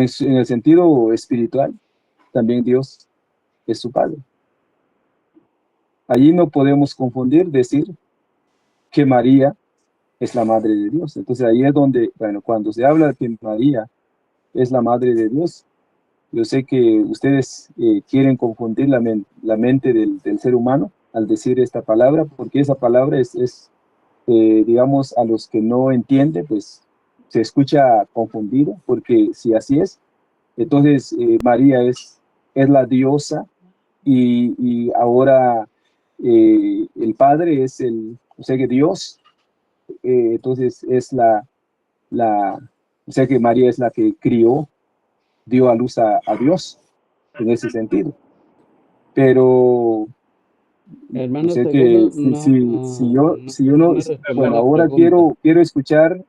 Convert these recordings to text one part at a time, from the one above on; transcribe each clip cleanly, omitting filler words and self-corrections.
en el sentido espiritual, también Dios es su Padre. Allí no podemos confundir, decir que María es la Madre de Dios. Entonces ahí es donde, bueno, cuando se habla de que María es la Madre de Dios, yo sé que ustedes quieren confundir la mente del ser humano al decir esta palabra, porque esa palabra digamos, a los que no entienden, pues se escucha confundido, porque si así es, entonces María es la diosa y ahora el Padre o sea que Dios, entonces es o sea que María es la que crió, dio a luz a Dios en ese sentido. Pero o Hermano sea que Segundo, si yo no, me respondió bueno, la ahora pregunta. quiero escuchar,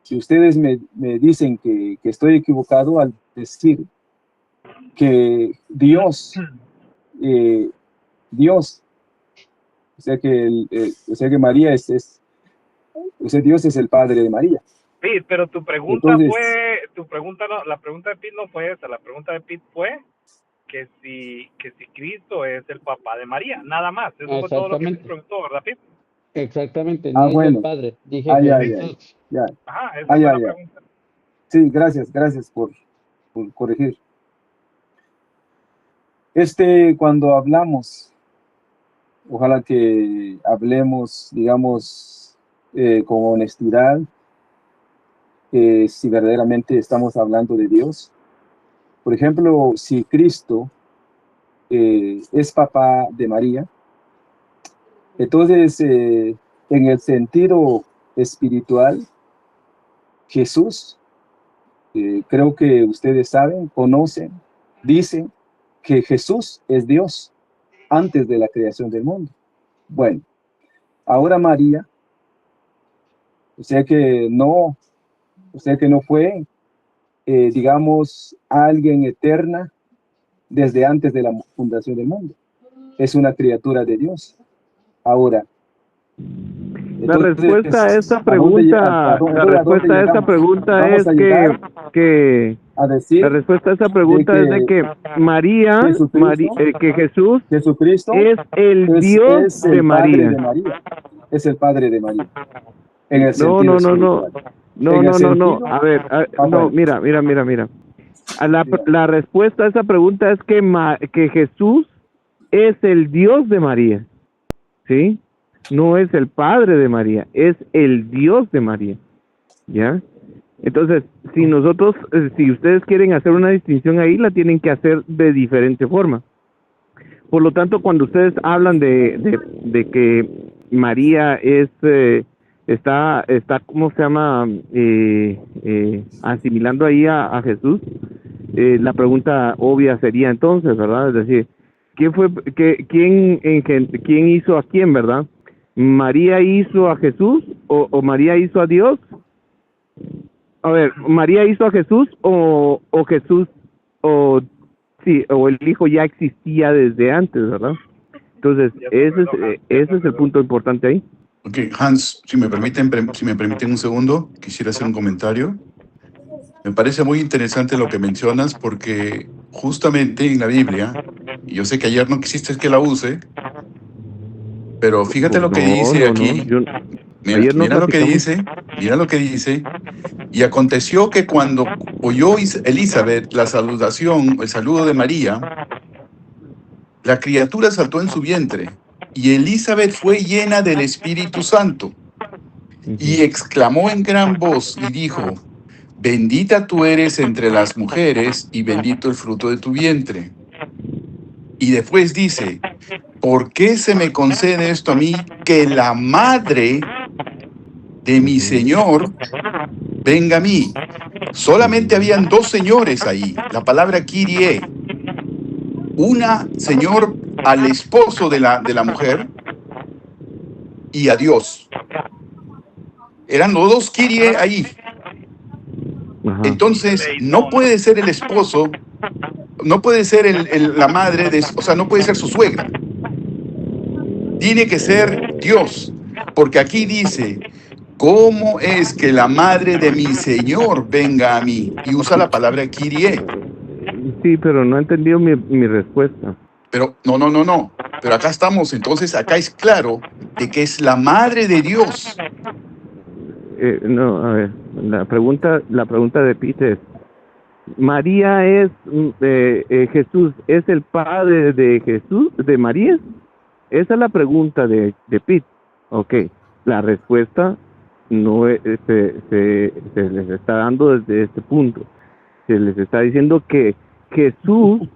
si ustedes me dicen que estoy equivocado al decir que Dios, Dios, o sea que María o sea, Dios es el Padre de María. Sí, pero tu pregunta Entonces, no, la pregunta de Pete no fue esa, la pregunta de Pete fue que si Cristo es el papá de María, nada más, eso fue todo lo que Pete Exactamente, preguntó, ¿verdad, Pete? exactamente, no dije el bueno, Padre, dije ya, Jesús. ya, Ajá, esa fue la ya. pregunta. Sí, gracias por corregir. Cuando hablamos, ojalá que hablemos, digamos, con honestidad, si verdaderamente estamos hablando de Dios. Por ejemplo, si Cristo es papá de María, entonces, en el sentido espiritual, Jesús, creo que ustedes saben, conocen, dicen que Jesús es Dios antes de la creación del mundo. Bueno, ahora María, o sea que no fue, digamos, alguien eterna desde antes de la fundación del mundo. Es una criatura de Dios. Ahora, La respuesta a esta pregunta, ¿a dónde es vamos a llegar a decir la respuesta a esta de pregunta es de que María, que Jesús Jesucristo es el Dios es de el Padre de María. María. Es el Padre de María. En el No, sentido no, no, no, espiritual. no, En el no, no, no. sentido, A ver, no, bueno, mira. diga. La respuesta a esa pregunta es que Jesús es el Dios de María, ¿sí? No es el Padre de María, es el Dios de María, ¿ya? Entonces, si ustedes quieren hacer una distinción ahí, la tienen que hacer de diferente forma. Por lo tanto, cuando ustedes hablan de que María está, ¿cómo se llama? Asimilando ahí a Jesús, la pregunta obvia sería entonces, ¿verdad? Es decir, ¿quién hizo a quién, verdad? ¿María hizo a Jesús o María hizo a Dios? A ver, ¿María hizo a Jesús o Jesús o el Hijo ya existía desde antes, ¿verdad? Entonces, ese es el punto importante ahí. Ok, Hans, si me permiten un segundo, quisiera hacer un comentario. Me parece muy interesante lo que mencionas porque justamente en la Biblia, y yo sé que ayer no quisiste que la use, pero fíjate lo que dice aquí. Mira lo que dice. Y aconteció que cuando oyó Elizabeth el saludo de María, la criatura saltó en su vientre, y Elizabeth fue llena del Espíritu Santo, y exclamó en gran voz y dijo: bendita tú eres entre las mujeres, y bendito el fruto de tu vientre. Y después dice: ¿por qué se me concede esto a mí, que la madre de mi Señor venga a mí? Solamente habían dos señores ahí, la palabra Kyrie. Una, Señor, al esposo de la mujer y a Dios. Eran los dos Kyrie ahí. Entonces, no puede ser el esposo, no puede ser la madre, o sea, no puede ser su suegra. Tiene que ser Dios, porque aquí dice: ¿cómo es que la madre de mi Señor venga a mí? Y usa la palabra Kyrie. Sí, pero no ha entendido mi respuesta. Pero no. Pero acá estamos, entonces acá es claro de que es la madre de Dios. No, a ver, la pregunta de Pete es, ¿María es, Jesús es el padre de Jesús, de María? Esa es la pregunta de Pete. Ok, la respuesta no se les está dando desde este punto. Se les está diciendo que Jesús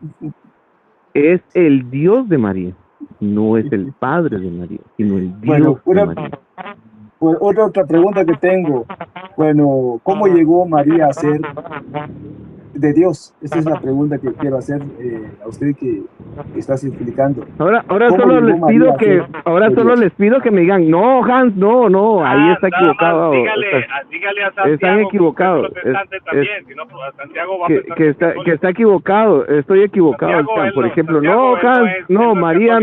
es el Dios de María, no es el padre de María, sino el Dios de María. Pues otra pregunta que tengo. Bueno, ¿cómo llegó María a ser de Dios? Esa es la pregunta que quiero hacer a usted que estás explicando. Ahora solo les pido que me digan, no, Hans, no, ahí está equivocado. Dígale a Santiago, están equivocados. Que está equivocado, estoy equivocado. Santiago, por ejemplo, Santiago, no, Hans, no, María.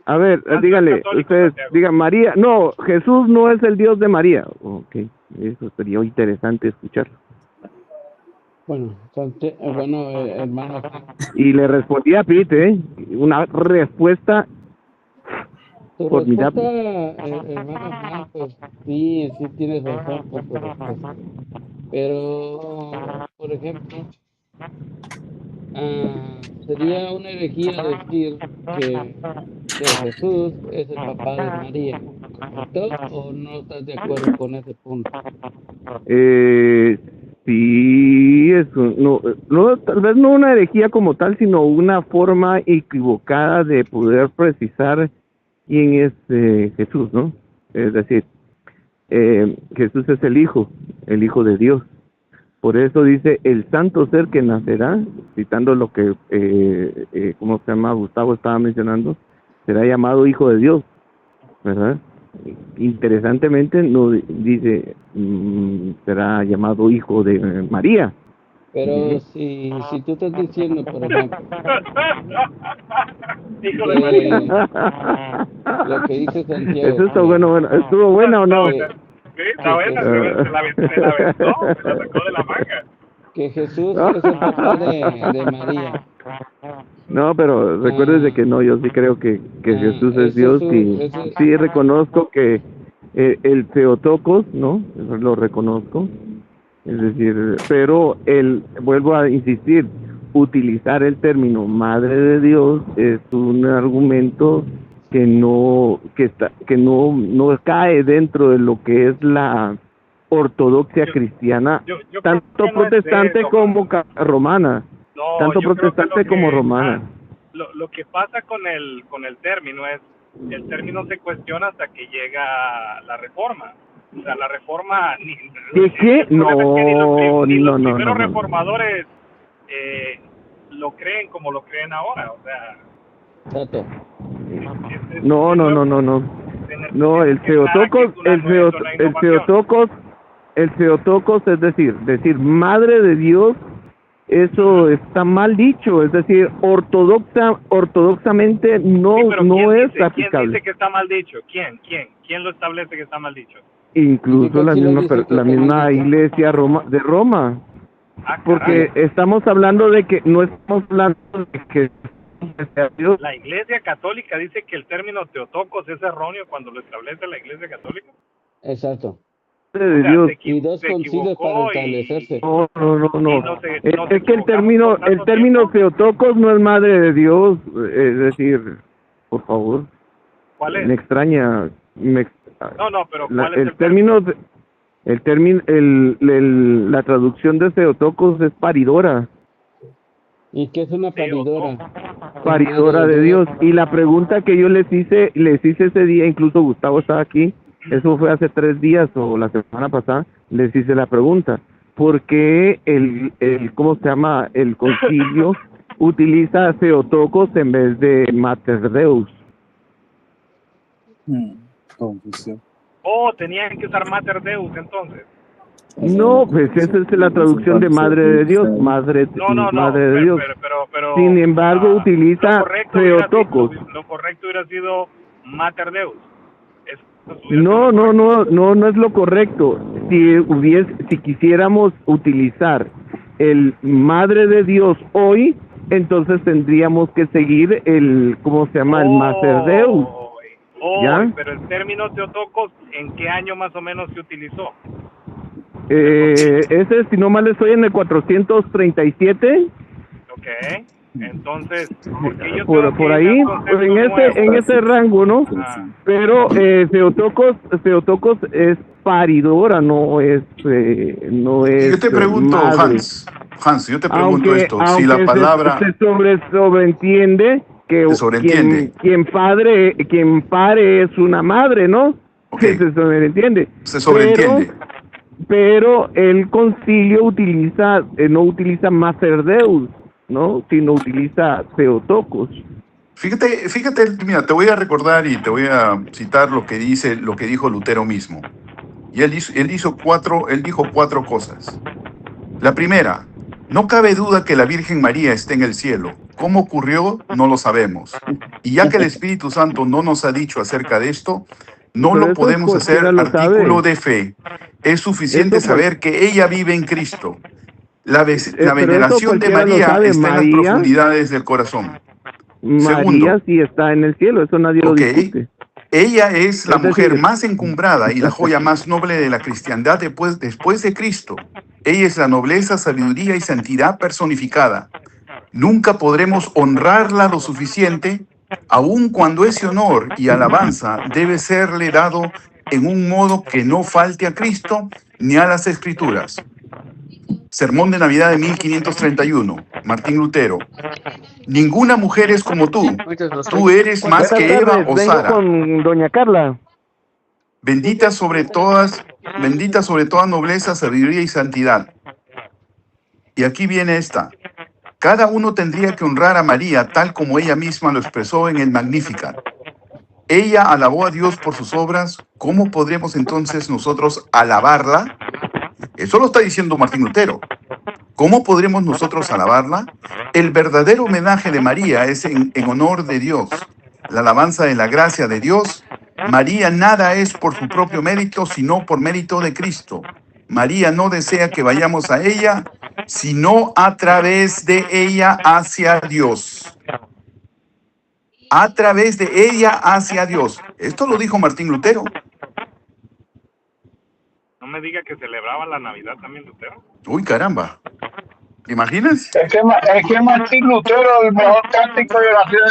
A ver, dígale, ustedes digan María, no, Jesús no es el Dios de María. Ok, eso sería interesante escucharlo. Bueno, hermano. Y le respondí a Pete, una respuesta formidable. Hermano, pues sí tienes razón por tu respuesta. Pero, por ejemplo, sería una herejía decir que Jesús es el papá de María, ¿correcto? ¿O no estás de acuerdo con ese punto? Sí, no, tal vez no una herejía como tal, sino una forma equivocada de poder precisar quién es Jesús, ¿no? Es decir, Jesús es el Hijo de Dios. Por eso dice, el santo ser que nacerá, citando lo que, ¿cómo se llama? Gustavo estaba mencionando, será llamado Hijo de Dios, ¿verdad? Interesantemente no dice será llamado hijo de María. Pero si tú estás diciendo, por ejemplo, lo que dice Santiago, eso está bueno, ¿estuvo buena o no? Sí, está buena, se la sacó de la manga. Que Jesús es el papá de María. No, pero recuérdese que no, yo sí creo que Jesús es Dios y sí reconozco que el Theotokos, ¿no? Lo reconozco. Es decir, pero vuelvo a insistir, utilizar el término Madre de Dios es un argumento que no cae dentro de lo que es la ortodoxia cristiana, tanto protestante como romana. No, tanto protestante como romana. Lo que pasa con el término es, el término se cuestiona hasta que llega la Reforma. O sea, la Reforma... ¿Qué? No. Los primeros reformadores lo creen como lo creen ahora, o sea... Exacto. No, el Theotokos, es decir, Madre de Dios, eso está mal dicho, es decir, ortodoxamente no es aplicable. ¿Quién dice que está mal dicho? ¿Quién lo establece que está mal dicho? Incluso la misma Iglesia de Roma. Porque estamos hablando de que no estamos hablando de que Dios. La Iglesia Católica dice que el término Theotokos es erróneo cuando lo establece la Iglesia Católica. Exacto. De Dios. Y dos concilios para establecerse. No. Es que el término Theotokos no es Madre de Dios, es decir, por favor. ¿Cuál es? Me extraña. Pero ¿cuál es el término? La traducción de Theotokos es paridora. ¿Y qué es una paridora? Paridora de Dios. Y la pregunta que yo les hice ese día, incluso Gustavo estaba aquí, eso fue hace 3 días o la semana pasada, les hice la pregunta, ¿por qué ¿cómo se llama? El concilio utiliza Theotokos en vez de Mater Deus? Confusión. Tenían que usar Mater Deus entonces. No, pues esa es la traducción de Madre de Dios, Madre de Dios. Pero sin embargo, utiliza Theotokos. Lo correcto hubiera sido Mater Deus. No es lo correcto. Si quisiéramos utilizar el Madre de Dios hoy, entonces tendríamos que seguir el, ¿cómo se llama? El Mater Deus. ¿Ya? Pero el término Teotocos, ¿en qué año más o menos se utilizó? Ese, si no mal estoy, en el 437. Ok, entonces, porque yo por ahí, en ese rango, ¿no? Pero Theotokos es paridora, no es yo te pregunto, madre. Hans, yo te pregunto esto, si aunque la palabra se sobreentiende que quien pare es una madre, ¿no? Okay. Se sobreentiende. Se sobreentiende. Pero el concilio no utiliza Mater Deus, ¿no? Sino utiliza Theotokos. Fíjate, mira, te voy a recordar y te voy a citar lo que dijo Lutero mismo. Y él dijo cuatro cosas. La primera, no cabe duda que la Virgen María esté en el cielo. ¿Cómo ocurrió? No lo sabemos. Y ya que el Espíritu Santo no nos ha dicho acerca de esto, no lo podemos hacer artículo de fe. Es suficiente saber que ella vive en Cristo. La veneración de María está en las profundidades del corazón. María sí está en el cielo, eso nadie lo discute. Ella es la mujer más encumbrada y la joya más noble de la cristiandad después de Cristo. Ella es la nobleza, sabiduría y santidad personificada. Nunca podremos honrarla lo suficiente, aun cuando ese honor y alabanza debe serle dado en un modo que no falte a Cristo ni a las Escrituras. Sermón de Navidad de 1531, Martín Lutero. Ninguna mujer es como tú. Tú eres más que Eva o Sara. Con doña Carla. Bendita sobre toda nobleza, sabiduría y santidad. Y aquí viene esta. Cada uno tendría que honrar a María tal como ella misma lo expresó en el Magnificat. Ella alabó a Dios por sus obras. ¿Cómo podríamos entonces nosotros alabarla? Eso lo está diciendo Martín Lutero. ¿Cómo podremos nosotros alabarla? El verdadero homenaje de María es en honor de Dios. La alabanza de la gracia de Dios. María nada es por su propio mérito, sino por mérito de Cristo. María no desea que vayamos a ella, sino a través de ella hacia Dios. A través de ella hacia Dios. Esto lo dijo Martín Lutero. No me diga que celebraba la Navidad también Lutero. Uy, caramba. ¿Te imaginas? Es que Martín Lutero, el mejor cántico de oración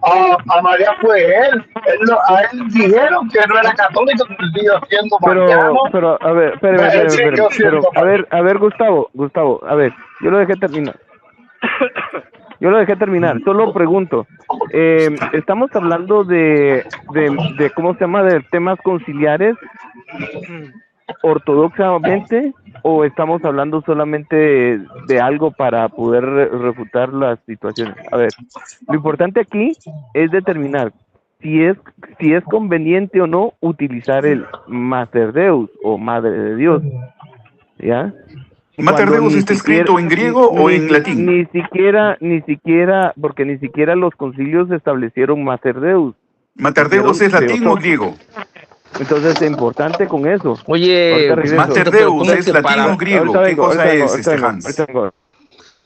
a María fue él. A él dijeron que no era católico, que siguió siendo mariano. Pero, a ver, a ver, Gustavo, a ver, yo lo dejé terminar. Solo pregunto, estamos hablando de ¿cómo se llama? De temas conciliares ortodoxamente, o estamos hablando solamente de algo para poder refutar las situaciones. A ver, lo importante aquí es determinar si es conveniente o no utilizar el Mater Deus o Madre de Dios, ¿ya? ¿Mater Deus está escrito en griego o en latín? Ni siquiera, porque ni siquiera los concilios establecieron Mater Deus. ¿Mater Deus es latín o griego? Entonces es importante con eso. Oye, Mater Deus es latín o griego. ¿Qué cosa es, Hans?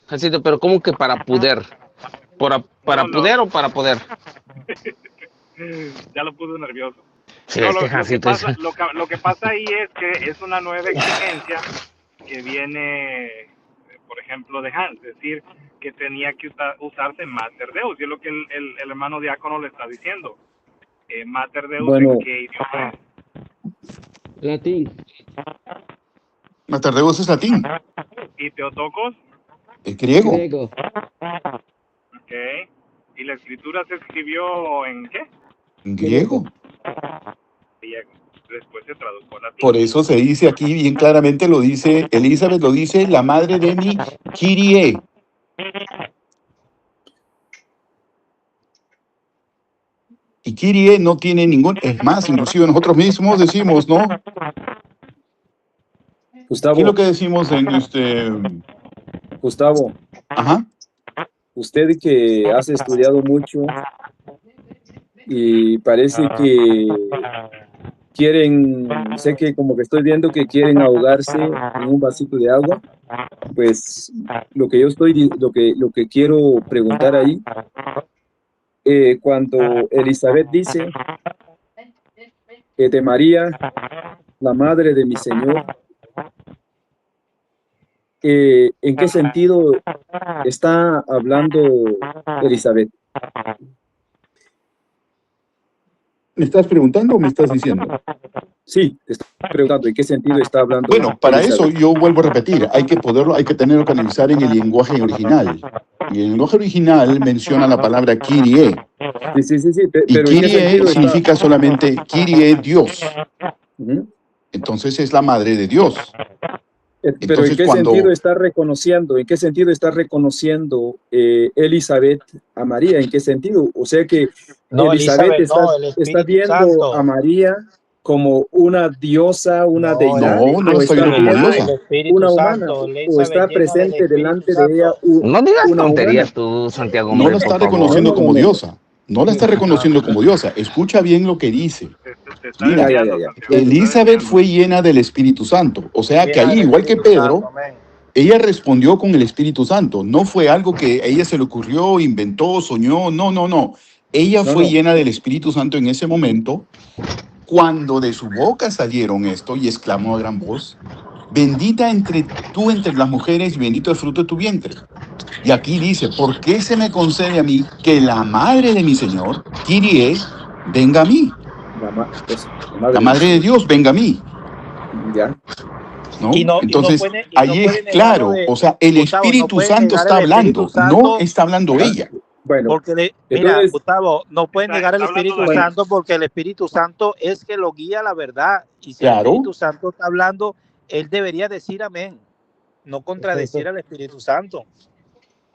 Hancito, pero ¿cómo que para poder? ¿Para poder o para poder? Ya lo puso nervioso. Sí, no, lo que pasa ahí es que es una nueva exigencia que viene, por ejemplo, de Hans, es decir, que tenía que usarse Mater Deus, y es lo que el hermano diácono le está diciendo. Mater Deus, bueno, ¿en qué idioma es? Latín. Mater Deus es latín. ¿Y Theotokos? Es griego. Ok. ¿Y la escritura se escribió en qué? En griego. Griego. Después se tradujo a latín. Por eso se dice aquí bien claramente, lo dice Elizabeth, lo dice la madre de mi Kyrie. Y Kyrie no tiene ningún, es más, inclusive nosotros mismos decimos, ¿no? Gustavo. ¿Qué es lo que decimos en Gustavo. Ajá. Usted que has estudiado mucho y parece que quieren, sé que como que estoy viendo que quieren ahogarse en un vasito de agua, pues lo que quiero preguntar ahí, cuando Elizabeth dice de María, la madre de mi Señor, ¿en qué sentido está hablando Elizabeth? ¿Me estás preguntando o me estás diciendo? Sí, te estoy preguntando en qué sentido está hablando Bueno, para eso Elizabeth. yo vuelvo a repetir, hay que tenerlo que analizar en el lenguaje original. Y el lenguaje original menciona la palabra Kyrie. Sí, Y pero ¿en qué Kyrie sentido está? significa solamente Kyrie, Dios. Ujú. Entonces es la madre de Dios. Pero ¿en Entonces qué cuando... sentido está reconociendo? ¿En qué sentido está reconociendo Elizabeth a María? ¿En qué sentido? O sea que No, Elizabeth Elizabeth, no, el está Espíritu viendo a Santo. María como una diosa, una No, deidad, No, no la o está está viendo como el diosa. Espíritu una humana, Santo. o Elizabeth está llena del presente Espíritu delante de ella Santo. No digas una humana. tonterías tú, Santiago, No hombre, la por está favor. reconociendo como No. diosa. No la está reconociendo como diosa. Escucha bien lo que dice. Te está Mira, desviando, Ya. Santiago, te está Elizabeth desviando. fue llena del Espíritu Santo. O sea que Llena ahí, del igual que Espíritu Santo, Pedro, amén. ella respondió con el Espíritu Santo. No fue algo que a ella se le ocurrió, inventó, soñó. No. Ella fue No. llena del Espíritu Santo en ese momento, cuando de su boca salieron esto y exclamó a gran voz: bendita tú entre las mujeres y bendito el fruto de tu vientre. Y aquí dice: ¿por qué se me concede a mí que la madre de mi Señor, Kyrie, venga a mí? La madre de Dios venga a mí, Ya. ¿no? Y no Entonces, puede, ahí es negarlo claro, o sea, el Gustavo, no Espíritu puede Santo negar está el Espíritu hablando, no Santo, está hablando Ya. ella. Bueno, porque mira, entonces, Gustavo, no puede negar el Está hablando Espíritu David. Santo porque el Espíritu Santo es que lo guía a la verdad. Y si el Claro. Espíritu Santo está hablando, él debería decir amén, no contradecir al Espíritu Santo.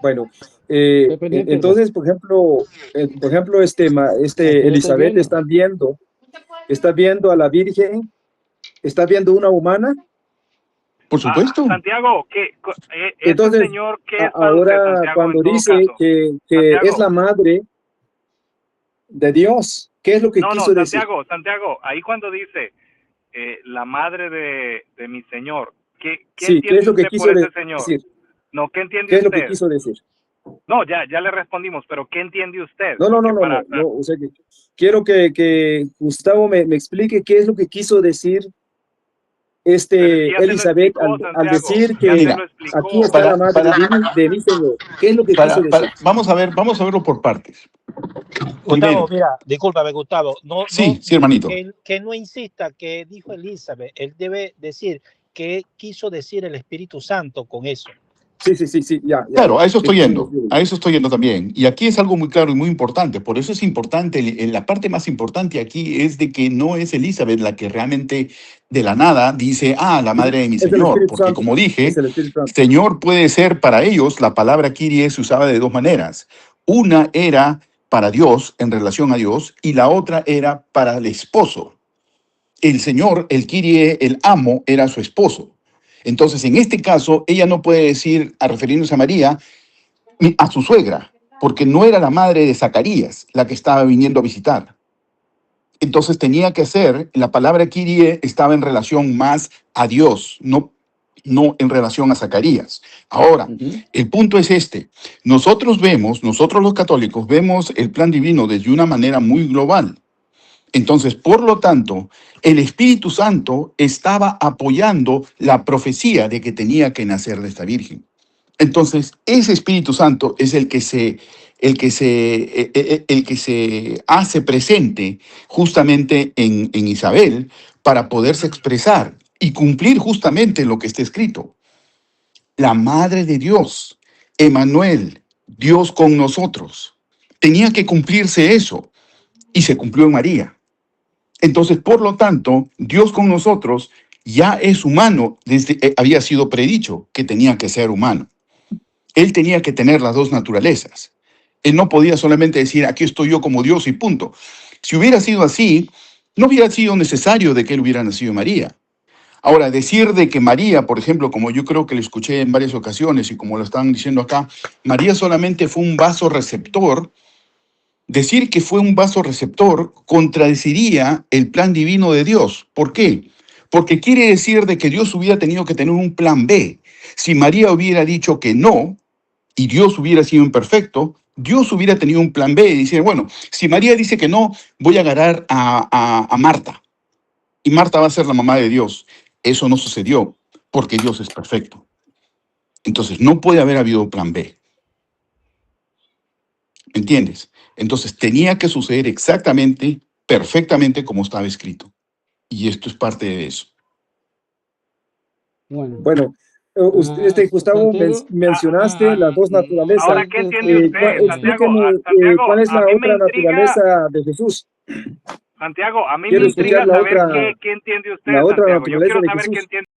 bueno, Dependiente, entonces, por ejemplo, Elizabeth está viendo a la Virgen, está viendo una humana. Por supuesto. Santiago, ese Entonces, señor, ¿qué es para usted, ahora Santiago, cuando en todo dice caso? que Santiago. es la madre de Dios, ¿qué es lo que quiso decir? Santiago, ahí cuando dice la madre de mi Señor, ¿qué Sí, entiende ¿qué es lo que usted quiso por ese señor? decir? No, ¿qué entiende ¿Qué es lo que usted? quiso decir? No, ya le respondimos, pero ¿qué entiende usted? No, o sea que quiero que Gustavo me explique qué es lo que quiso decir Pero es que ya se lo Elizabeth explicó, al Santiago, decir ya que se Mira, lo explicó. aquí está la madre de mi Señor. ¿Qué es lo que quiso decir? vamos a verlo por partes. Gustavo, Primero, mira, discúlpame, Gustavo, sí, hermanito. que no insista que dijo Elizabeth, él debe decir qué quiso decir el Espíritu Santo con eso. Sí, ya. Claro, a eso estoy yendo también. Y aquí es algo muy claro y muy importante. Por eso es importante, la parte más importante aquí es de que no es Elizabeth la que realmente de la nada dice: la madre de mi Es el Señor. Espíritu Porque Santo. como dije, Es el Espíritu Santo. Señor puede ser para ellos, la palabra Kyrie se usaba de dos maneras. Una era para Dios, en relación a Dios, y la otra era para el esposo. El Señor, el Kyrie, el amo, era su esposo. Entonces, en este caso, ella no puede decir, refiriéndose a María, a su suegra, porque no era la madre de Zacarías la que estaba viniendo a visitar. Entonces tenía que ser, la palabra Kyrie estaba en relación más a Dios, no en relación a Zacarías. Ahora, el punto es este: nosotros los católicos vemos el plan divino desde una manera muy global. Entonces, por lo tanto, el Espíritu Santo estaba apoyando la profecía de que tenía que nacer de esta virgen. Entonces, ese Espíritu Santo es el que se hace presente justamente en Isabel para poderse expresar y cumplir justamente lo que está escrito. La Madre de Dios, Emmanuel, Dios con nosotros. Tenía que cumplirse eso y se cumplió en María. Entonces, por lo tanto, Dios con nosotros ya es humano, había sido predicho que tenía que ser humano. Él tenía que tener las dos naturalezas. Él no podía solamente decir: aquí estoy yo como Dios y punto. Si hubiera sido así, no hubiera sido necesario de que él hubiera nacido María. Ahora, decir de que María, por ejemplo, como yo creo que le escuché en varias ocasiones y como lo están diciendo acá, María solamente fue un vaso receptor, Decir que fue un vaso receptor contradeciría el plan divino de Dios. ¿Por qué? Porque quiere decir de que Dios hubiera tenido que tener un plan B. Si María hubiera dicho que no, y Dios hubiera sido imperfecto, Dios hubiera tenido un plan B y decir, bueno, si María dice que no, voy a agarrar a Marta. Y Marta va a ser la mamá de Dios. Eso no sucedió, porque Dios es perfecto. Entonces, no puede haber habido plan B. ¿Entiendes? Entonces, tenía que suceder exactamente, perfectamente como estaba escrito. Y esto es parte de eso. Bueno, Bueno, Gustavo, Santiago, mencionaste las dos no naturalezas. Ahora, ¿qué entiende usted, Santiago? Explíqueme Santiago, cuál es a la mí me otra intriga, naturaleza de Jesús. Santiago, a mí me Quiero escuchar intriga saber qué entiende usted, la otra Santiago. Yo naturaleza quiero de saber qué Jesús. entiende